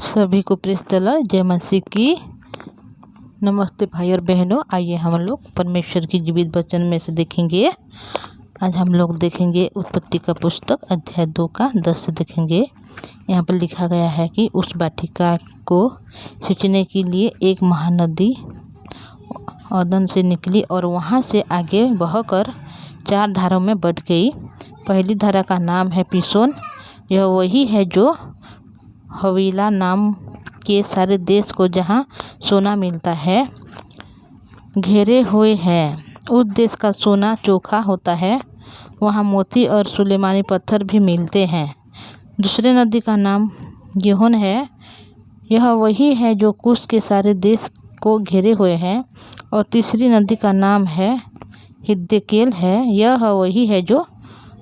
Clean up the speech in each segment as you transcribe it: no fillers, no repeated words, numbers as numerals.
सभी को press the Lord, जय मसीह की। नमस्ते भाई और बहनों, आइए हम लोग परमेश्वर की जीवित वचन में से देखेंगे। आज हम लोग देखेंगे उत्पत्ति का पुस्तक अध्याय 2 का 10 से देखेंगे। यहाँ पर लिखा गया है कि उस वाटिका को सींचने के लिए एक महानदी औदन से निकली और वहाँ से आगे बहकर 4 धारों में बट गई। पहली धारा का नाम है पिसोन। यह वही है जो हवीला नाम के सारे देश को, जहाँ सोना मिलता है, घेरे हुए है। उस देश का सोना चोखा होता है, वहाँ मोती और सुलेमानी पत्थर भी मिलते हैं। दूसरे नदी का नाम गिहोन है। यह वही है जो कुश के सारे देश को घेरे हुए है। और तीसरी नदी का नाम है हिद्देकेल है। यह वही है जो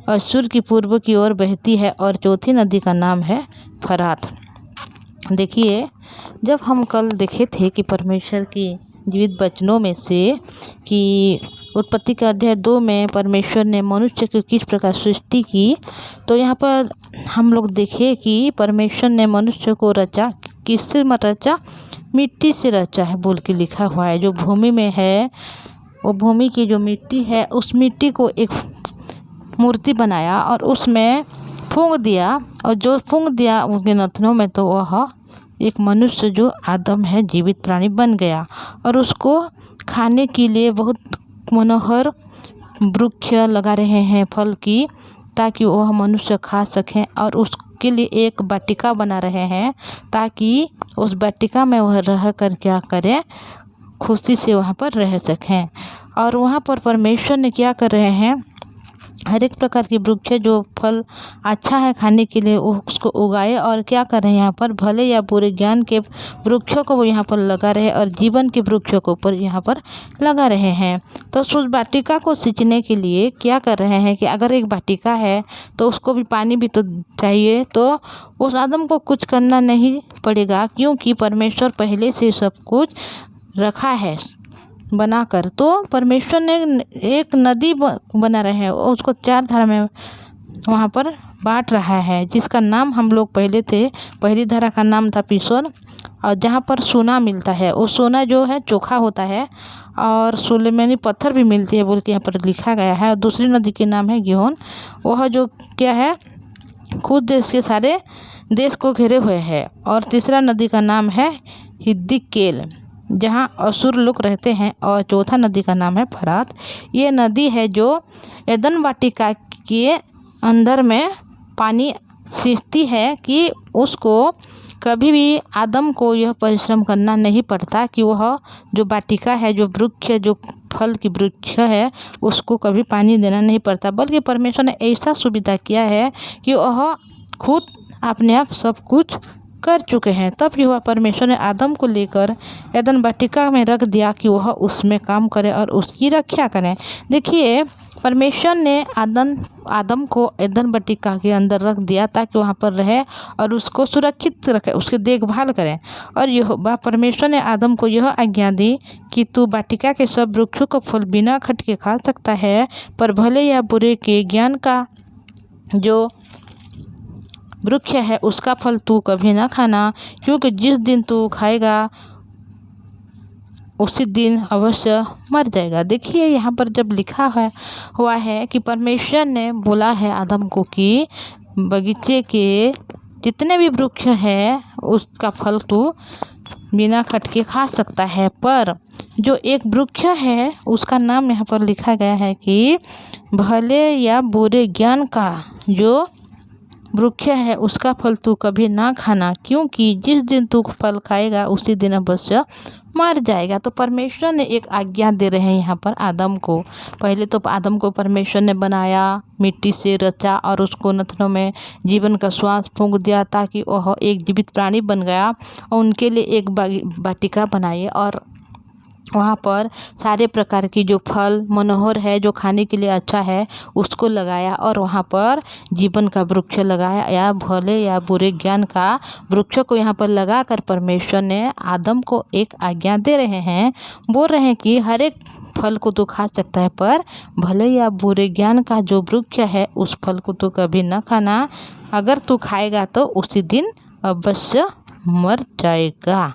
अश्शूर की पूर्व की ओर बहती है। और चौथी नदी का नाम है फरात। देखिए, जब हम कल देखे थे कि परमेश्वर की जीवित वचनों में से कि उत्पत्ति का अध्याय 2 में परमेश्वर ने मनुष्य को किस प्रकार सृष्टि की, तो यहाँ पर हम लोग देखे कि परमेश्वर ने मनुष्य को रचा। किससे रचा? मिट्टी से रचा है बोल के लिखा हुआ है। जो भूमि में है, वो भूमि की जो मिट्टी है, उस मिट्टी को एक मूर्ति बनाया और उसमें फूंक दिया। और जो फूंक दिया उनके नथनों में, तो वह एक मनुष्य जो आदम है, जीवित प्राणी बन गया। और उसको खाने के लिए बहुत मनोहर वृक्ष लगा रहे हैं फल की, ताकि वह मनुष्य खा सकें। और उसके लिए एक वाटिका बना रहे हैं, ताकि उस वाटिका में वह रह कर क्या करें, खुशी से वहाँ पर रह सकें। और वहाँ पर परमेश्वर ने क्या कर रहे हैं, हर एक प्रकार की वृक्ष जो फल अच्छा है खाने के लिए, उसको उगाए। और क्या कर रहे हैं, यहाँ पर भले या बुरे ज्ञान के वृक्षों को वो यहाँ पर लगा रहे और जीवन के वृक्षों को पर यहाँ पर लगा रहे हैं। तो उस वाटिका को सींचने के लिए क्या कर रहे हैं कि अगर एक वाटिका है तो उसको भी पानी भी तो चाहिए। तो उस आदम को कुछ करना नहीं पड़ेगा, क्योंकि परमेश्वर पहले से सब कुछ रखा है बनाकर। तो परमेश्वर ने एक नदी बना रहे हैं, उसको 4 धारा में वहाँ पर बांट रहा है, जिसका नाम हम लोग पहले थे। पहली धारा का नाम था पिसोन, और जहाँ पर सोना मिलता है, वो सोना जो है चोखा होता है और सुलेमानी पत्थर भी मिलती है बोल के यहाँ पर लिखा गया है। और दूसरी नदी के नाम है गिहोन। वह जो क्या है, खुद देश के सारे देश को घेरे हुए है। और तीसरा नदी का नाम है हिद्देकेल, जहाँ अश्शूर लोग रहते हैं। और चौथा नदी का नाम है फरात। ये नदी है जो एदन वाटिका के अंदर में पानी सींचती है, कि उसको कभी भी आदम को यह परिश्रम करना नहीं पड़ता कि वह जो वाटिका है, जो वृक्ष, जो फल की वृक्ष है, उसको कभी पानी देना नहीं पड़ता। बल्कि परमेश्वर ने ऐसा सुविधा किया है कि वह खुद अपने आप सब कुछ कर चुके हैं। तब युवा परमेश्वर ने आदम को लेकर एदन वाटिका में रख दिया कि वह उसमें काम करे और उसकी रक्षा करें। देखिए, परमेश्वर ने आदम को एदन वाटिका के अंदर रख दिया ताकि वहाँ पर रहे और उसको सुरक्षित रखे, उसकी देखभाल करें। और यहोवा परमेश्वर ने आदम को यह आज्ञा दी कि तू वाटिका के सब वृक्षों का फल बिना खटके खा सकता है, पर भले या बुरे के ज्ञान का जो वृक्ष है उसका फल तू कभी ना खाना, क्योंकि जिस दिन तू खाएगा उसी दिन अवश्य मर जाएगा। देखिए, यहाँ पर जब लिखा हुआ है कि परमेश्वर ने बोला है आदम को कि बगीचे के जितने भी वृक्ष है उसका फल तू बिना खटके खा सकता है, पर जो एक वृक्ष है उसका नाम यहाँ पर लिखा गया है कि भले या बुरे ज्ञान का जो वृक्ष है उसका फल तू कभी ना खाना, क्योंकि जिस दिन तू फल खाएगा उसी दिन अवश्य मर जाएगा। तो परमेश्वर ने एक आज्ञा दे रहे हैं यहाँ पर आदम को। पहले तो आदम को परमेश्वर ने बनाया, मिट्टी से रचा और उसको नथनों में जीवन का श्वास फूंक दिया, ताकि वह एक जीवित प्राणी बन गया। और उनके लिए एक वाटिका बनाई और वहाँ पर सारे प्रकार की जो फल मनोहर है, जो खाने के लिए अच्छा है, उसको लगाया। और वहाँ पर जीवन का वृक्ष लगाया, या भले या बुरे ज्ञान का वृक्ष को यहाँ पर लगाकर परमेश्वर ने आदम को एक आज्ञा दे रहे हैं। बोल रहे हैं कि हर एक फल को तो खा सकता है, पर भले या बुरे ज्ञान का जो वृक्ष है उस फल को तो कभी न खाना। अगर तू खाएगा तो उसी दिन अवश्य मर जाएगा।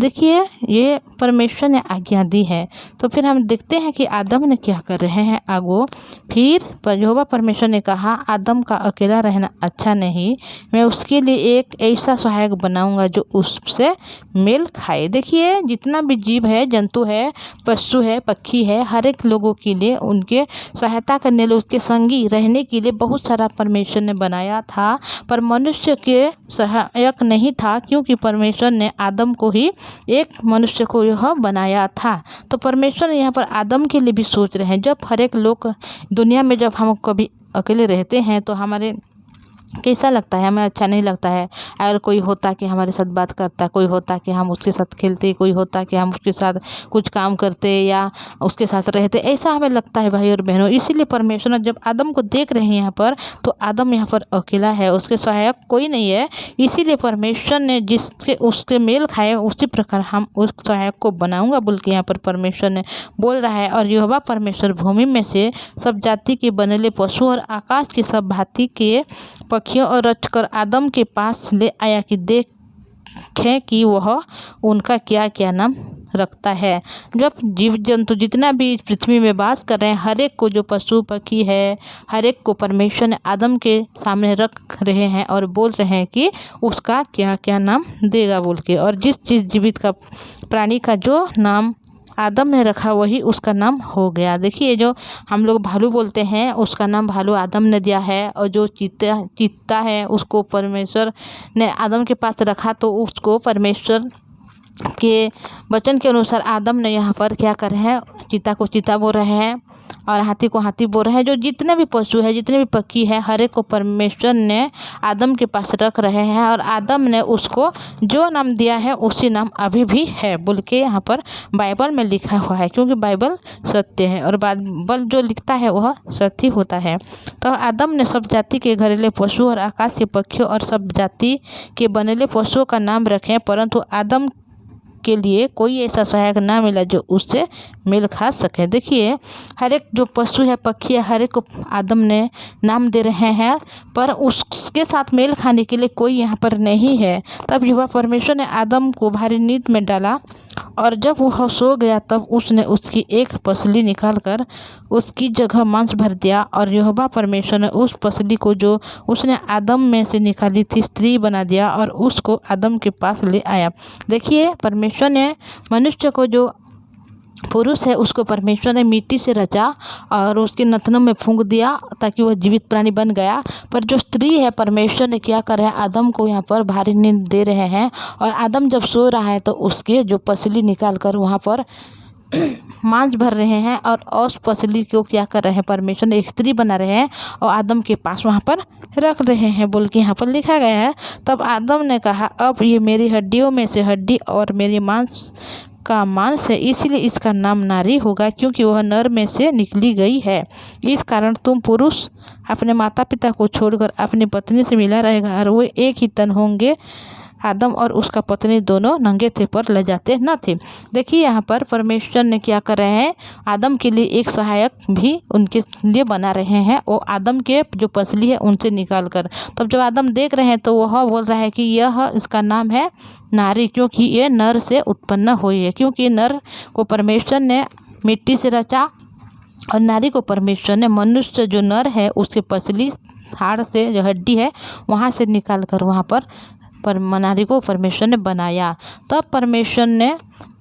देखिए ये परमेश्वर ने आज्ञा दी है। तो फिर हम देखते हैं कि आदम ने क्या कर रहे हैं आगो। फिर यहोवा परमेश्वर ने कहा, आदम का अकेला रहना अच्छा नहीं, मैं उसके लिए एक ऐसा सहायक बनाऊंगा जो उससे मेल खाए। देखिए जितना भी जीव है, जंतु है, पशु है, पक्षी है, हर एक लोगों के लिए उनके सहायता करने लिए, उसके संगी रहने के लिए बहुत सारा परमेश्वर ने बनाया था, पर मनुष्य के सहायक नहीं था, क्योंकि परमेश्वर ने आदम को ही एक मनुष्य को यह बनाया था। तो परमेश्वर ने यहाँ पर आदम के लिए भी सोच रहे हैं। जब हर एक लोग दुनिया में, जब हम कभी अकेले रहते हैं तो हमारे कैसा लगता है, हमें अच्छा नहीं लगता है। अगर कोई होता कि हमारे साथ बात करता, कोई होता कि हम उसके साथ खेलते, कोई होता कि हम उसके साथ कुछ काम करते या उसके साथ रहते, ऐसा हमें लगता है भाई और बहनों। इसीलिए परमेश्वर जब आदम को देख रहे हैं यहाँ पर, तो आदम यहाँ पर अकेला है, उसके सहायक कोई नहीं है। इसीलिए परमेश्वर ने जिसके उसके मेल खाए उसी प्रकार हम उस सहायक को बनाऊंगा बोल के यहाँ पर परमेश्वर ने बोल रहा है। और यहोवा परमेश्वर भूमि में से सब जाति के बनेले पशु और आकाश के सब भांति के पक्षियों और रचकर आदम के पास ले आया कि देखें कि वह उनका क्या क्या नाम रखता है। जब जीव जंतु जितना भी पृथ्वी में वास कर रहे हैं, हर एक को, जो पशु पक्षी है, हर एक को परमेश्वर ने आदम के सामने रख रहे हैं और बोल रहे हैं कि उसका क्या क्या नाम देगा बोल के। और जिस जीवित का प्राणी का जो नाम आदम ने रखा वही उसका नाम हो गया। देखिए जो हम लोग भालू बोलते हैं, उसका नाम भालू आदम ने दिया है। और जो चीता है उसको परमेश्वर ने आदम के पास रखा, तो उसको परमेश्वर के वचन के अनुसार आदम ने यहाँ पर क्या कर रहे हैं, चीता को चीता बोल रहे हैं और हाथी को हाथी बोल रहे हैं। जो जितने भी पशु है, जितने भी पक्षी है, हर एक को परमेश्वर ने आदम के पास रख रहे हैं। और आदम ने उसको जो नाम दिया है उसी नाम अभी भी है बोल के यहाँ पर बाइबल में लिखा हुआ है, क्योंकि बाइबल सत्य है और बाइबल जो लिखता है वह सत्य होता है। तो आदम ने सब जाति के घरेलू पशु और आकाश के पक्षियों और सब जाति के बनेले पशुओं का नाम रखे, परंतु आदम के लिए कोई ऐसा सहायक ना मिला जो उससे मेल खा सके। देखिए हर एक जो पशु है, पक्षी है, हर एक को आदम ने नाम दे रहे हैं, पर उसके साथ मेल खाने के लिए कोई यहाँ पर नहीं है। तब यहोवा परमेश्वर ने आदम को भारी नींद में डाला और जब वह सो गया तब उसने उसकी एक पसली निकालकर उसकी जगह मांस भर दिया। और यहोवा परमेश्वर ने उस पसली को जो उसने आदम में से निकाली थी स्त्री बना दिया और उसको आदम के पास ले आया। देखिए परमेश्वर ने मनुष्य को, जो पुरुष है उसको परमेश्वर ने मिट्टी से रचा और उसके नथनों में फूंक दिया ताकि वह जीवित प्राणी बन गया। पर जो स्त्री है, परमेश्वर ने क्या करा है, आदम को यहाँ पर भारी नींद दे रहे हैं। और आदम जब सो रहा है तो उसके जो पसली निकाल कर वहाँ पर मांस भर रहे हैं और उस पसली को क्या कर रहे हैं, परमेश्वर ने एक स्त्री बना रहे हैं और आदम के पास वहाँ पर रख रहे हैं बोल के यहाँ पर लिखा गया है। तब आदम ने कहा, अब ये मेरी हड्डियों में से हड्डी और मेरी मांस का मांस है, इसलिए इसका नाम नारी होगा, क्योंकि वह नर में से निकली गई है। इस कारण तुम पुरुष अपने माता पिता को छोड़कर अपनी पत्नी से मिला रहेगा और वो एक ही तन होंगे। आदम और उसका पत्नी दोनों नंगे थे पर लजाते न थे। देखिए यहाँ पर परमेश्वर ने क्या कर रहे हैं, आदम के लिए एक सहायक भी उनके लिए बना रहे हैं। वो आदम के जो पसली है उनसे निकाल कर, तब जब आदम देख रहे हैं तो वह बोल रहा है कि यह इसका नाम है नारी, क्योंकि ये नर से उत्पन्न हुई है। क्योंकि नर को परमेश्वर ने मिट्टी से रचा और नारी को परमेश्वर ने, मनुष्य जो नर है उसके पसली हाड़ से जो हड्डी है वहाँ से निकाल कर वहाँ पर नारी को परमेश्वर ने बनाया। तब परमेश्वर ने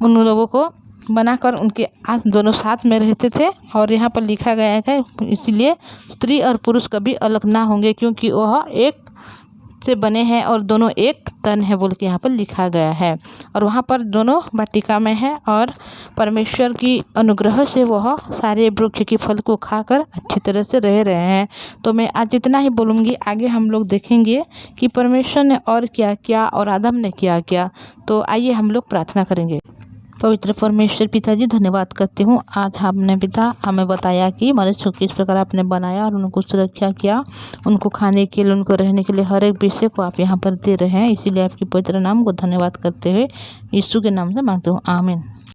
उन लोगों को बनाकर उनके आज दोनों साथ में रहते थे। और यहाँ पर लिखा गया है इसलिए स्त्री और पुरुष कभी अलग ना होंगे, क्योंकि वह एक से बने हैं और दोनों एक तन है बोल के यहाँ पर लिखा गया है। और वहाँ पर दोनों वाटिका में है और परमेश्वर की अनुग्रह से वह सारे वृक्ष के फल को खाकर अच्छी तरह से रह रहे हैं। तो मैं आज इतना ही बोलूँगी, आगे हम लोग देखेंगे कि परमेश्वर ने और क्या किया और आदम ने क्या किया। तो आइए हम लोग प्रार्थना करेंगे। पवित्र परमेश्वर पिताजी, धन्यवाद करती हूँ। आज हमने पिता हमें बताया कि मनुष्य को किस प्रकार आपने बनाया और उनको सुरक्षा किया, उनको खाने के लिए, उनको रहने के लिए हर एक विषय को आप यहाँ पर दे रहे हैं। इसीलिए आपके पवित्र नाम को धन्यवाद करते हुए यीशु के नाम से मांगते हूँ, आमीन।